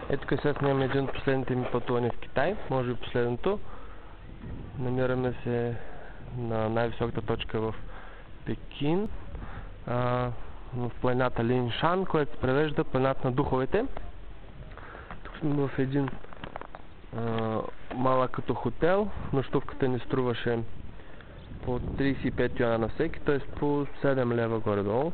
Ето тук сега снимаме един от последните ми пътувания в Китай, може би последното. Намираме се на най-високата точка в Пекин, в планината Линшан, което се превежда планината на духовете. Тук сме в един малък като хотел. Нощувката ни струваше по 35 юана на всеки, т.е. по 7 лева горе-долу.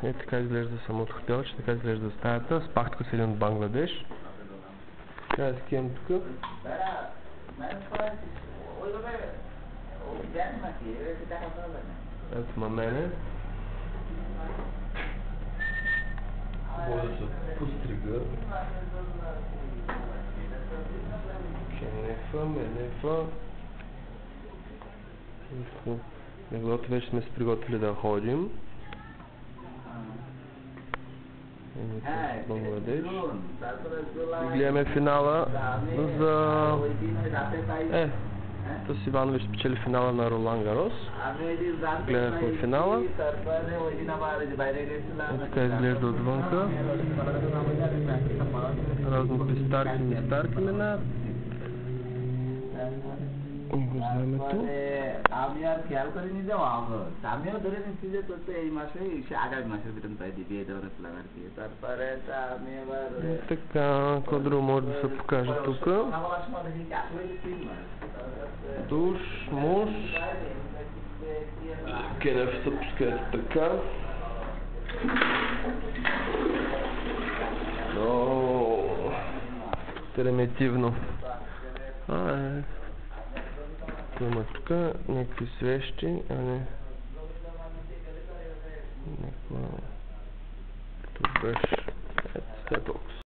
Ето така изглежда самото хотелче, така изглежда стаята. Спах тук с един от Бангладеш. Сега скием тук. Ето мамене. Може да се пострига. Менефа. Леглото вече сме се приготвили да ходим. Бангладеш. Гледаме финала за... Тос Иванович спечели финала на Ролан Гарос. Гледахме финала. Така изглежда отвънка. Разни старки мина. Времето. আমি আর খেয়াল করিনি যে আমিও ধরে নিচ্ছি যে তোর তো এই মাসে আগামী মাসের ভিতরে তাই দিবি এই ধরনের প্ল্যান আর কি তারপরে আমি এবার така, какво друго може да се покаже тук? Душ, муж. Кенеф се пускат така. Примитивно. Има тук някакви свещи, а не някаква... Тук беше... Ето,